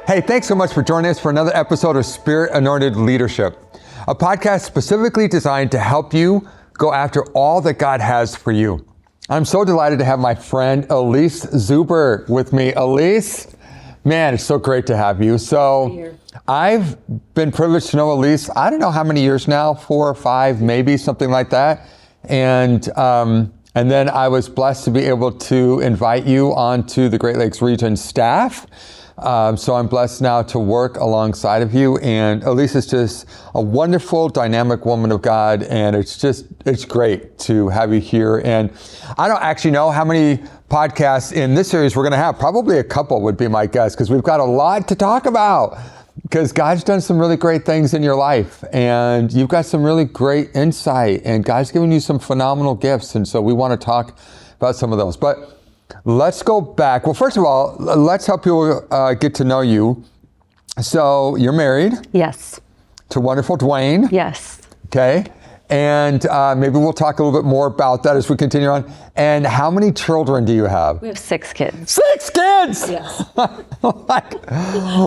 Hey, thanks so much for joining us for another episode of Spirit-Anointed Leadership, a podcast specifically designed to help you go after all that God has for you. I'm so delighted to have my friend Elise Zuber with me. Elise, man, it's so great to have you. So I've been privileged to know Elise, I don't know how many years now, 4 or 5, maybe something like that. And then I was blessed to be able to invite you onto the Great Lakes Region staff. So I'm blessed now to work alongside of you. And Elise is just a wonderful, dynamic woman of God. And it's great to have you here. And I don't actually know how many podcasts in this series we're going to have. Probably a couple would be my guess, because we've got a lot to talk about. Because God's done some really great things in your life, and you've got some really great insight, and God's given you some phenomenal gifts. And so we want to talk about some of those. But let's go back. Well, first of all, let's help people get to know you. So you're married? Yes. To wonderful Dwayne? Yes. Okay. And maybe we'll talk a little bit more about that as we continue on. And how many children do you have? We have 6 kids. 6 kids? Yes.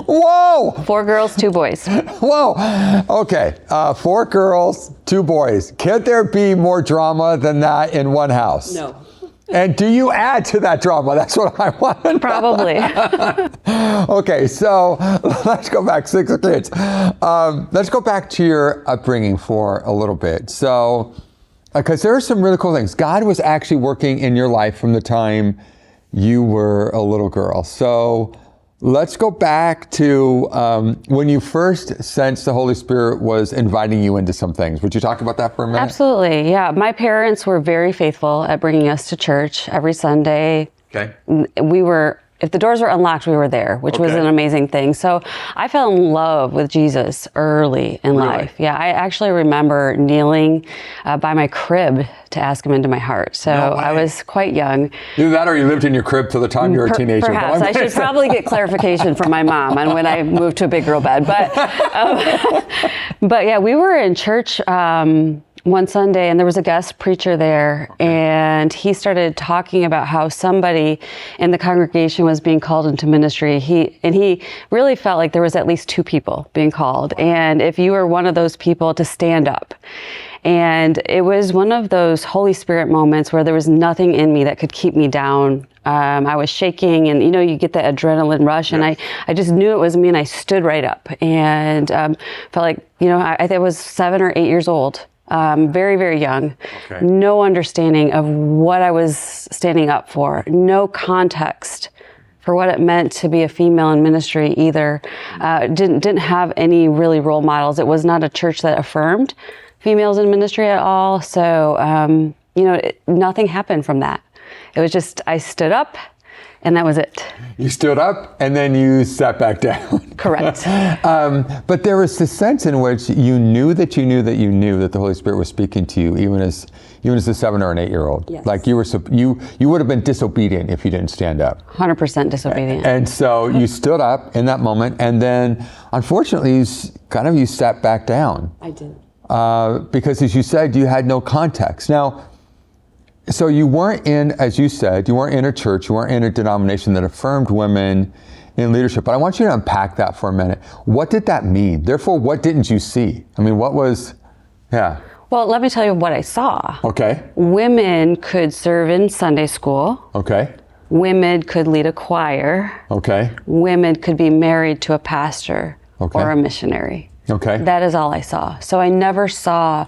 Whoa! 4 girls, 2 boys. Whoa. Okay. 4 girls, 2 boys. Could there be more drama than that in one house? No. And do you add to that drama? That's what I want to know. Probably. Okay, so let's go back, 6 kids. Let's go back to your upbringing for a little bit. So, because there are some really cool things. God was actually working in your life from the time you were a little girl. So let's go back to when you first sensed the Holy Spirit was inviting you into some things. Would you talk about that for a minute? Absolutely, yeah. My parents were very faithful at bringing us to church every Sunday. Okay. If the doors were unlocked, we were there, which was an amazing thing. So I fell in love with Jesus early in life. Yeah, I actually remember kneeling by my crib to ask him into my heart. So I was quite young. Either that or you lived in your crib till the time you were a teenager. Perhaps. I should probably get clarification from my mom on when I moved to a big girl bed. But yeah, we were in church one Sunday, and there was a guest preacher there, and he started talking about how somebody in the congregation was being called into ministry. He really felt like there was at least 2 people being called, and if you were one of those people, to stand up. And it was one of those Holy Spirit moments where there was nothing in me that could keep me down. I was shaking, and you get that adrenaline rush, and I just knew it was me, and I stood right up and felt like, I think I was 7 or 8 years old. Very, very young, no understanding of what I was standing up for, no context for what it meant to be a female in ministry either. Didn't have any really role models. It was not a church that affirmed females in ministry at all. So, nothing happened from that. It was just, I stood up, and that was it. You stood up and then you sat back down. Correct. But there was this sense in which you knew that the Holy Spirit was speaking to you, even as a 7 or an 8-year-old. Yes. Like you would have been disobedient if you didn't stand up. 100% disobedient. And so you stood up in that moment, and then unfortunately you sat back down. I did. Because as you said, you had no context. Now, so you weren't in a church, you weren't in a denomination that affirmed women in leadership. But I want you to unpack that for a minute. What did that mean? Therefore, what didn't you see? I mean, Well, let me tell you what I saw. Okay. Women could serve in Sunday school. Okay. Women could lead a choir. Okay. Women could be married to a pastor or a missionary. Okay. That is all I saw. So I never saw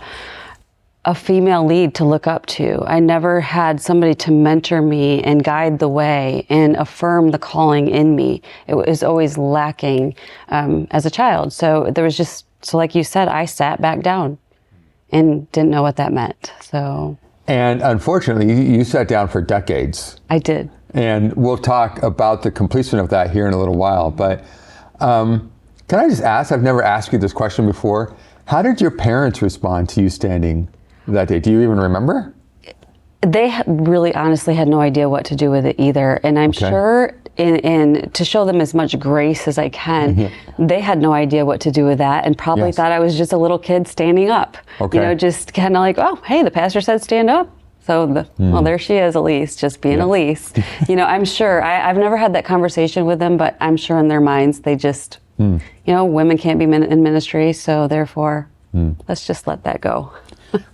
a female lead to look up to. I never had somebody to mentor me and guide the way and affirm the calling in me. It was always lacking as a child. So there was so like you said, I sat back down and didn't know what that meant. So. And unfortunately, you sat down for decades. I did. And we'll talk about the completion of that here in a little while. But can I just ask, I've never asked you this question before, how did your parents respond to you standing that day? Do you even remember? They really honestly had no idea what to do with it either. And I'm sure in to show them as much grace as I can, they had no idea what to do with that and probably thought I was just a little kid standing up. Okay. Just kind of like, oh, hey, the pastor said stand up. So well, there she is, Elise, just being Elise. I'm sure, I've never had that conversation with them, but I'm sure in their minds, they just, women can't be in ministry, so therefore, let's just let that go.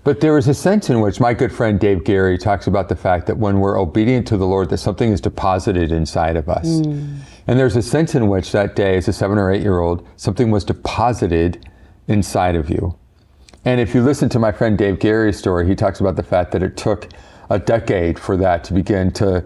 But there is a sense in which my good friend Dave Gary talks about the fact that when we're obedient to the Lord, that something is deposited inside of us. And there's a sense in which that day, as a 7 or 8 year old, something was deposited inside of you. And if you listen to my friend Dave Gary's story, he talks about the fact that it took a decade for that to begin to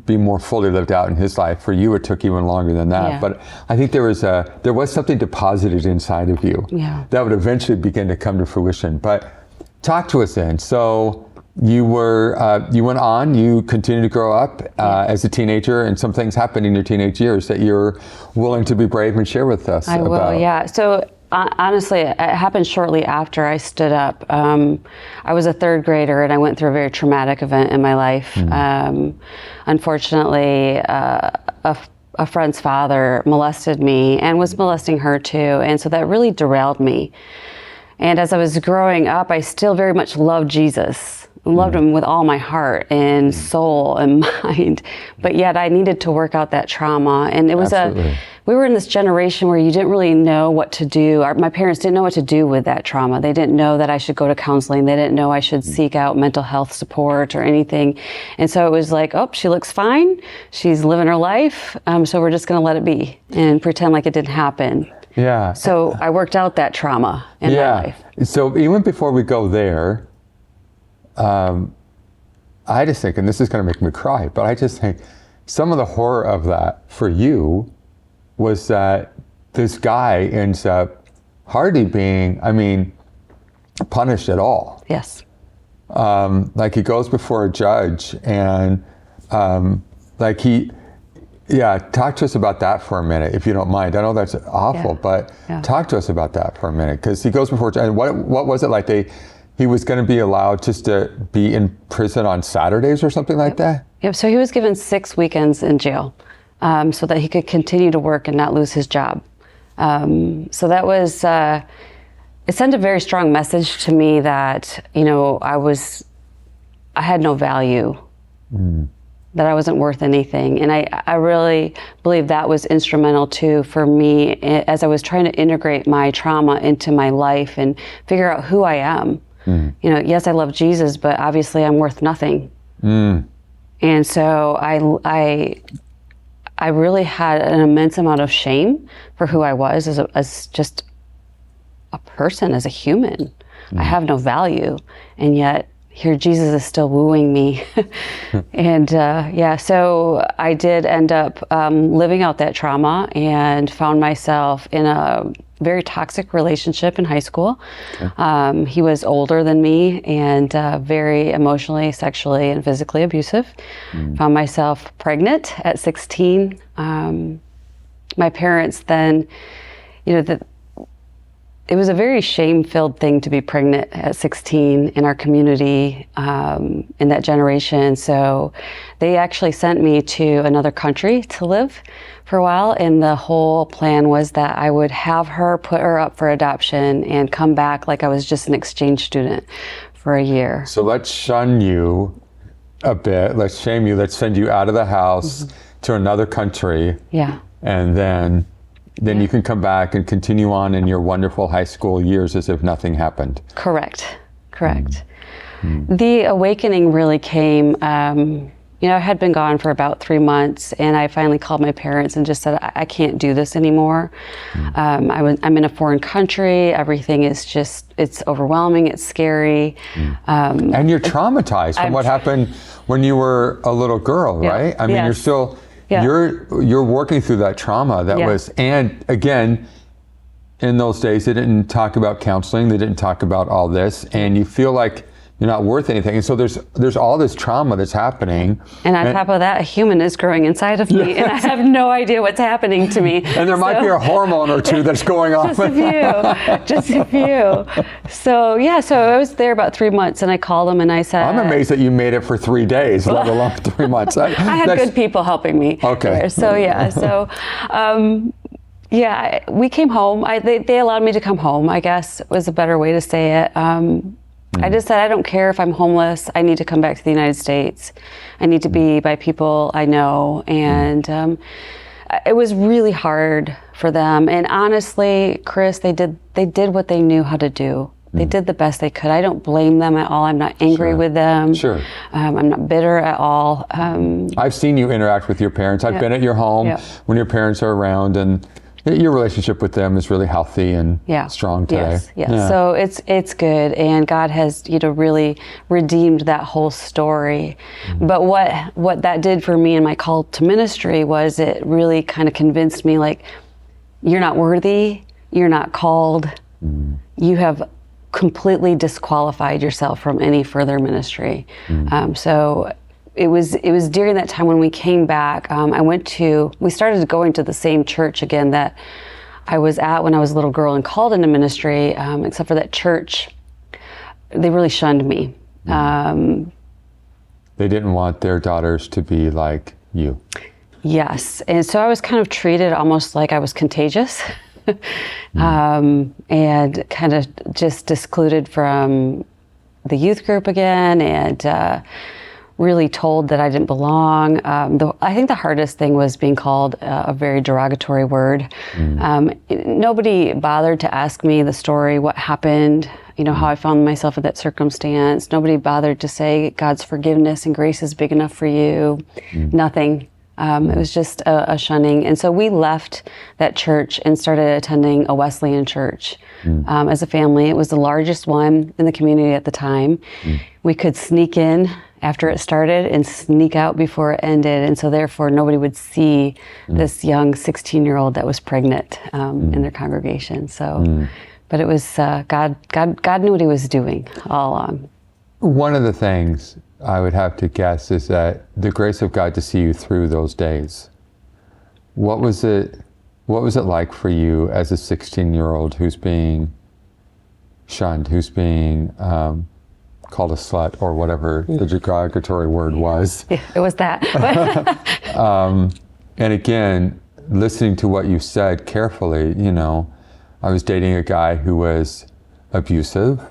be more fully lived out in his life. For you, it took even longer than that. Yeah. But I think there was something deposited inside of you that would eventually begin to come to fruition. But talk to us then. So you went on, you continued to grow up as a teenager, and some things happened in your teenage years that you're willing to be brave and share with us about. I will, yeah. So honestly, it happened shortly after I stood up. I was a 3rd grader, and I went through a very traumatic event in my life. Unfortunately, a friend's father molested me and was molesting her too, and so that really derailed me. And as I was growing up, I still very much loved Jesus. I loved him with all my heart and soul and mind, but yet I needed to work out that trauma. And it was we were in this generation where you didn't really know what to do. My parents didn't know what to do with that trauma. They didn't know that I should go to counseling. They didn't know I should seek out mental health support or anything. And so it was like, oh, she looks fine. She's living her life. So we're just going to let it be and pretend like it didn't happen. Yeah. So I worked out that trauma in my life. So even before we go there, I just think, and this is going to make me cry, but I just think some of the horror of that for you was that this guy ends up hardly being, punished at all. Yes. Like he goes before a judge and talk to us about that for a minute, if you don't mind. I know that's awful, but talk to us about that for a minute, because he goes before a judge. And what was it like? He was going to be allowed just to be in prison on Saturdays or something like that? Yep, so he was given 6 weekends in jail so that he could continue to work and not lose his job. So that was, it sent a very strong message to me that, I had no value, that I wasn't worth anything. And I really believe that was instrumental too for me as I was trying to integrate my trauma into my life and figure out who I am. Yes, I love Jesus, but obviously I'm worth nothing. And so I really had an immense amount of shame for who I was as just a person, as a human. I have no value, and yet here Jesus is still wooing me. And so I did end up living out that trauma and found myself in a very toxic relationship in high school. Okay. He was older than me and very emotionally, sexually, and physically abusive. Found myself pregnant at 16. My parents then, it was a very shame-filled thing to be pregnant at 16 in our community, in that generation. So they actually sent me to another country to live for a while. And the whole plan was that I would have her, put her up for adoption, and come back like I was just an exchange student for a year. So let's shun you a bit. Let's shame you. Let's send you out of the house to another country. Yeah. And then you can come back and continue on in your wonderful high school years as if nothing happened. Correct. The awakening really came, I had been gone for about 3 months, and I finally called my parents and just said, I can't do this anymore. I'm in a foreign country. Everything is it's overwhelming. It's scary. And you're traumatized from what happened when you were a little girl, right? I mean, you're still... Yeah. You're working through that trauma that was, and again, in those days, they didn't talk about counseling. They didn't talk about all this, and you feel like you're not worth anything. And so there's all this trauma that's happening. And on top of that, a human is growing inside of me, and I have no idea what's happening to me. And there might be a hormone or two that's going on. Just a few. So I was there about 3 months, and I called them and I said, I'm amazed that you made it for 3 days, let alone 3 months. I had good people helping me. Okay. We came home. They allowed me to come home, I guess was a better way to say it. I just said, I don't care if I'm homeless. I need to come back to the United States. I need to be by people I know. And it was really hard for them. And honestly, Chris, they did what they knew how to do. They did the best they could. I don't blame them at all. I'm not angry with them. Sure. I'm not bitter at all. I've seen you interact with your parents. I've been at your home when your parents are around, and your relationship with them is really healthy and strong today. Yes. Yeah. So it's good, and God has really redeemed that whole story. But what that did for me in my call to ministry was it really kind of convinced me, like, you're not worthy, you're not called, you have completely disqualified yourself from any further ministry. So it was during that time when we came back, we started going to the same church again that I was at when I was a little girl and called into ministry, except for that church, they really shunned me. They didn't want their daughters to be like you. Yes, and so I was kind of treated almost like I was contagious. And kind of just excluded from the youth group again, and really told that I didn't belong. I think the hardest thing was being called a very derogatory word. Nobody bothered to ask me the story, what happened, how I found myself in that circumstance. Nobody bothered to say God's forgiveness and grace is big enough for you. Nothing. It was just a shunning. And so we left that church and started attending a Wesleyan Church as a family. It was the largest one in the community at the time. We could sneak in after it started and sneak out before it ended. And so therefore nobody would see this young 16-year-old that was pregnant in their congregation. So, but it was God knew what he was doing all along. One of the things I would have to guess is that the grace of God to see you through those days. What was it like for you as a 16-year-old who's being shunned, who's being called a slut or whatever the derogatory word was? Yeah, it was that. And again, listening to what you said carefully, I was dating a guy who was abusive.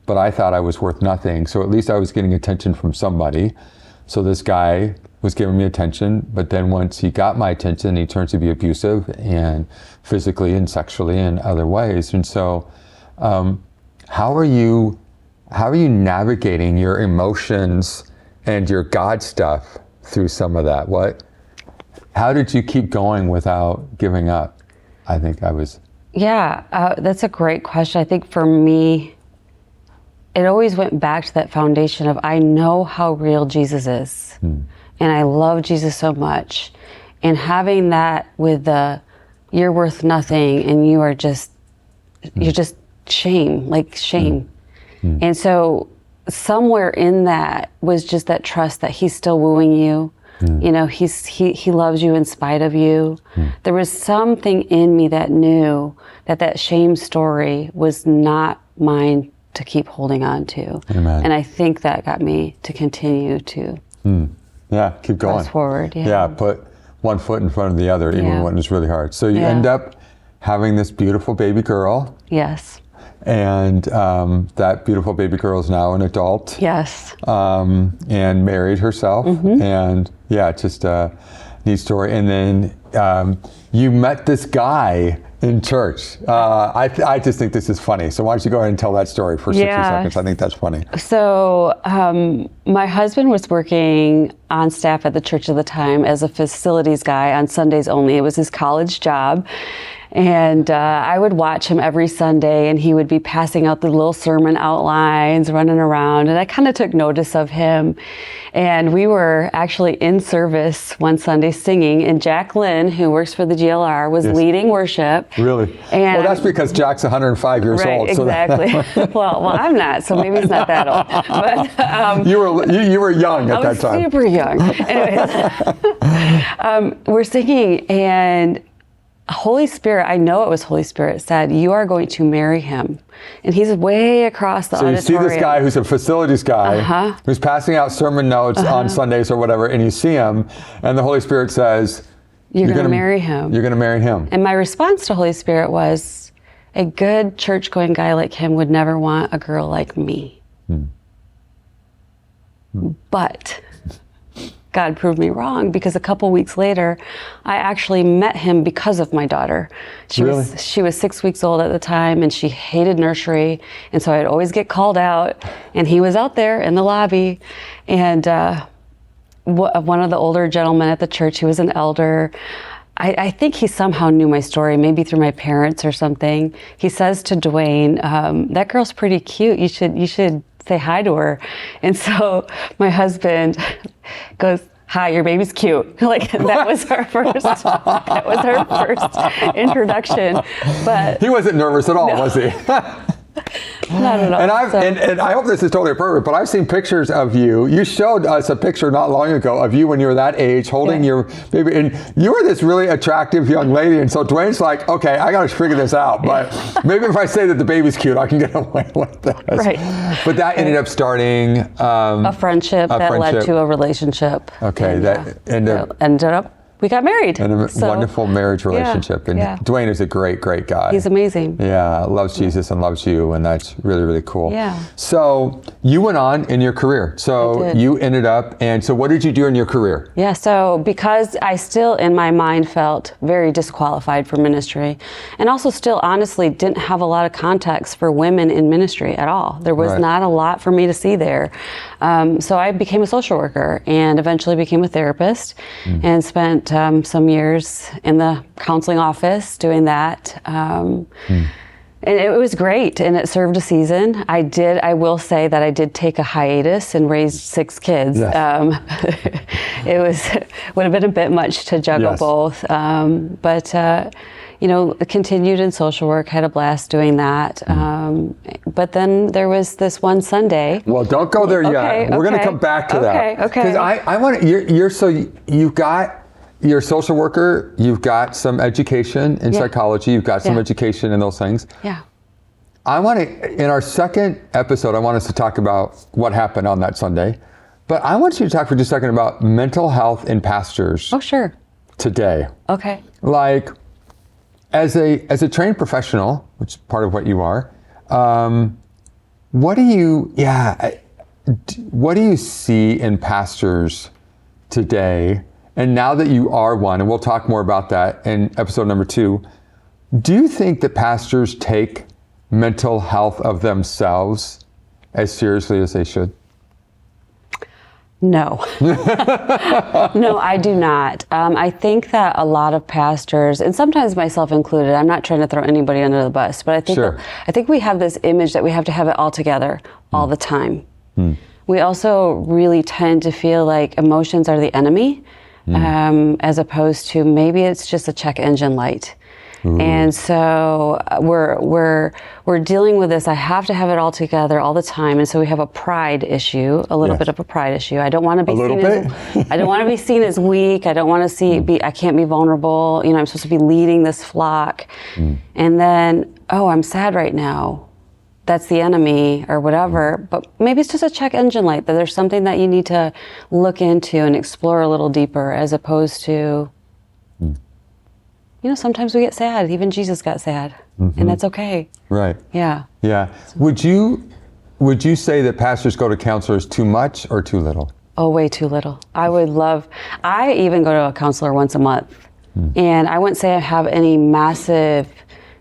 But I thought I was worth nothing. So at least I was getting attention from somebody. So this guy was giving me attention, but then once he got my attention, he turned to be abusive and physically and sexually and other ways. And so how are you navigating your emotions and your God stuff through some of that? How did you keep going without giving up? I think I was. Yeah, that's a great question. I think for me, it always went back to that foundation of I know how real Jesus is, and I love Jesus so much, and having that with you're worth nothing, and you're just shame. And so somewhere in that was just that trust that he's still wooing you. He loves you in spite of you. There was something in me that knew that shame story was not mine to keep holding on to. Amen. And I think that got me to continue to keep going. press forward. Yeah, put one foot in front of the other, even when it's really hard. So you end up having this beautiful baby girl. Yes. And that beautiful baby girl is now an adult. Yes. And married herself. And just a neat story. And then you met this guy in church. I just think this is funny. So why don't you go ahead and tell that story for 60 seconds? I think that's funny. So my husband was working on staff at the church at the time as a facilities guy on Sundays only. It was his college job. And I would watch him every Sunday, and he would be passing out the little sermon outlines, running around, and I kind of took notice of him. And we were actually in service one Sunday singing, and Jack Lynn, who works for the GLR, was leading worship. Really? And well, that's because Jack's 105 years old. Exactly. So well, I'm not, so maybe he's not that old. But you were young at that time. I was super young. Anyways, we're singing, and Holy Spirit, I know it was Holy Spirit, said, you are going to marry him. And he's way across the auditorium. So you see this guy who's a facilities guy, who's passing out sermon notes on Sundays or whatever, and you see him, and the Holy Spirit says, you're going to marry him. You're going to marry him. And my response to Holy Spirit was, a good church-going guy like him would never want a girl like me. But God proved me wrong, because a couple weeks later, I actually met him because of my daughter. She was 6 weeks old at the time, and she hated nursery, and so I'd always get called out, and he was out there in the lobby, and one of the older gentlemen at the church, he was an elder. I think he somehow knew my story, maybe through my parents or something. He says to Dwayne, "That girl's pretty cute. You should say hi to her." And so my husband goes, "Hi, your baby's cute." Like, that was her first introduction. But he wasn't nervous at all, was he? Not at all. And I hope this is totally appropriate, but I've seen pictures of you. You showed us a picture not long ago of you when you were that age, holding your baby, and you were this really attractive young lady. And so Dwayne's like, "Okay, I got to figure this out, but maybe if I say that the baby's cute, I can get away with this." Right. But that ended up starting a friendship that led to a relationship. Okay, and, that ended up. We got married. And a wonderful marriage relationship. And Dwayne is a great, great guy. He's amazing. Yeah, loves Jesus and loves you, and that's really, really cool. Yeah. So you went on in your career. So you ended up, and so what did you do in your career? Yeah, so because I still in my mind felt very disqualified for ministry, and also still honestly didn't have a lot of context for women in ministry at all. There was not a lot for me to see there. So I became a social worker and eventually became a therapist and spent some years in the counseling office doing that. And it was great, and it served a season. I will say that I did take a hiatus and raised 6 kids. Yes. Would have been a bit much to juggle both. But continued in social work, had a blast doing that. But then there was this one Sunday. Well, don't go there yet. We're going to come back to that. Okay. Because I want to, you've got, you're a social worker, you've got some education in psychology, you've got some education in those things. Yeah. I want to, in our second episode, I want us to talk about what happened on that Sunday. But I want you to talk for just a second about mental health in pastors. Oh, sure. Today. Okay. Like, as a trained professional, which is part of what you are, what do you see in pastors today? And now that you are one, and we'll talk more about that in episode number 2, do you think that pastors take mental health of themselves as seriously as they should? No. No, I do not. I think that a lot of pastors, and sometimes myself included, I'm not trying to throw anybody under the bus, but I think we have this image that we have to have it all together all the time. We also really tend to feel like emotions are the enemy, as opposed to maybe it's just a check engine light. And so we're dealing with this. I have to have it all together all the time, and so we have a pride issue, a little bit of a pride issue. I don't want to be I don't want to be seen as weak. I don't want to I can't be vulnerable. I'm supposed to be leading this flock, and then I'm sad right now. That's the enemy or whatever. But maybe it's just a check engine light, that there's something that you need to look into and explore a little deeper, as opposed to. Sometimes we get sad. Even Jesus got sad, and that's okay. Right. Yeah. Yeah. Would you say that pastors go to counselors too much or too little? Oh, way too little. I even go to a counselor once a month, and I wouldn't say I have any massive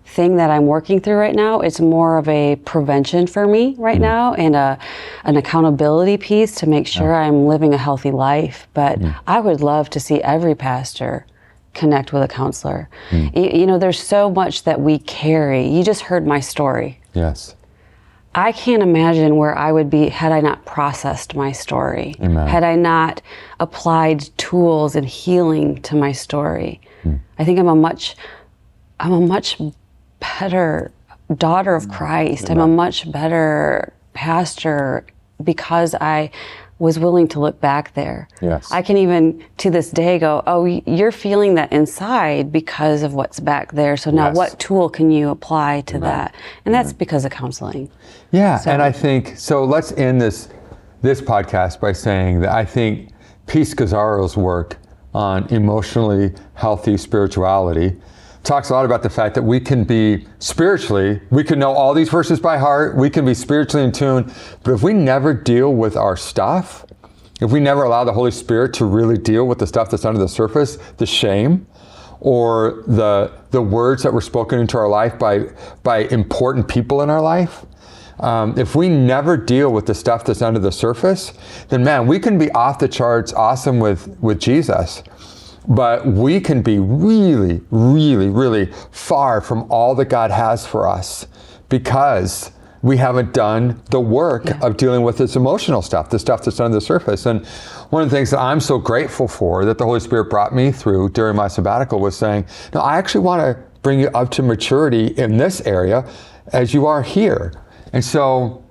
thing that I'm working through right now. It's more of a prevention for me right now, and an accountability piece to make sure I'm living a healthy life. But I would love to see every pastor connect with a counselor. There's so much that we carry. You just heard my story. Yes. I can't imagine where I would be had I not processed my story. Amen. Had I not applied tools and healing to my story. I think I'm a much better daughter of Christ. Amen. I'm a much better pastor because I was willing to look back there. Yes. I can even to this day go, you're feeling that inside because of what's back there. So now what tool can you apply to that? And that's because of counseling. Yeah. So, and I think, so let's end this podcast by saying that I think Pete Scazzaro's work on emotionally healthy spirituality talks a lot about the fact that we can be spiritually, we can know all these verses by heart, we can be spiritually in tune, but if we never deal with our stuff, if we never allow the Holy Spirit to really deal with the stuff that's under the surface, the shame, or the words that were spoken into our life by important people in our life, if we never deal with the stuff that's under the surface, then man, we can be off the charts awesome with Jesus, but we can be really, really, really far from all that God has for us because we haven't done the work of dealing with this emotional stuff, the stuff that's under the surface. And one of the things that I'm so grateful for that the Holy Spirit brought me through during my sabbatical was saying, no, I actually want to bring you up to maturity in this area as you are here. And so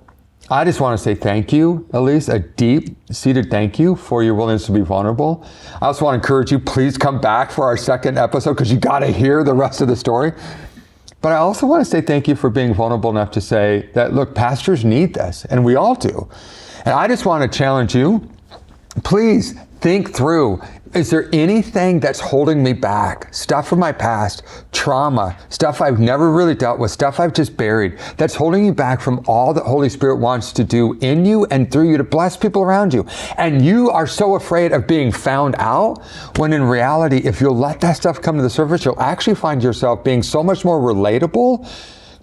I just want to say thank you, Elise, a deep-seated thank you for your willingness to be vulnerable. I also want to encourage you, please come back for our second episode because you got to hear the rest of the story. But I also want to say thank you for being vulnerable enough to say that, look, pastors need this, and we all do. And I just want to challenge you, please think through, is there anything that's holding me back? Stuff from my past, trauma, stuff I've never really dealt with, stuff I've just buried, that's holding you back from all that Holy Spirit wants to do in you and through you to bless people around you. And you are so afraid of being found out, when in reality, if you'll let that stuff come to the surface, you'll actually find yourself being so much more relatable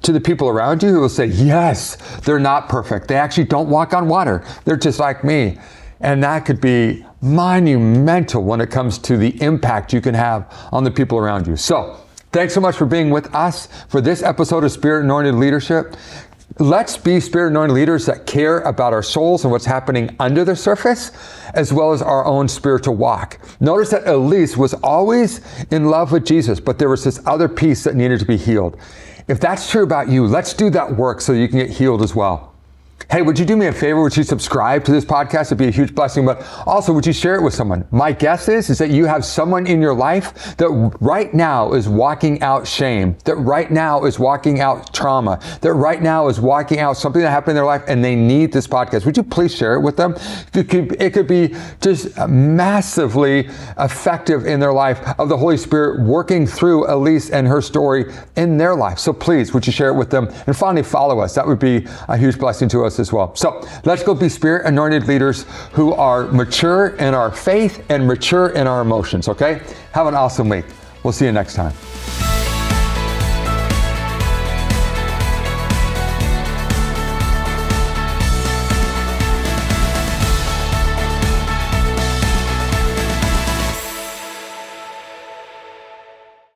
to the people around you who will say, yes, they're not perfect. They actually don't walk on water. They're just like me. And that could be monumental when it comes to the impact you can have on the people around you. So thanks so much for being with us for this episode of Spirit-Anointed Leadership. Let's be Spirit-Anointed leaders that care about our souls and what's happening under the surface, as well as our own spiritual walk. Notice that Elise was always in love with Jesus, but there was this other piece that needed to be healed. If that's true about you, let's do that work so you can get healed as well. Hey, would you do me a favor? Would you subscribe to this podcast? It'd be a huge blessing, but also would you share it with someone? My guess is that you have someone in your life that right now is walking out shame, that right now is walking out trauma, that right now is walking out something that happened in their life and they need this podcast. Would you please share it with them? It could be just massively effective in their life of the Holy Spirit working through Elise and her story in their life. So please, would you share it with them? And finally, follow us. That would be a huge blessing to us as well. So let's go be Spirit-Anointed leaders who are mature in our faith and mature in our emotions, okay? Have an awesome week. We'll see you next time.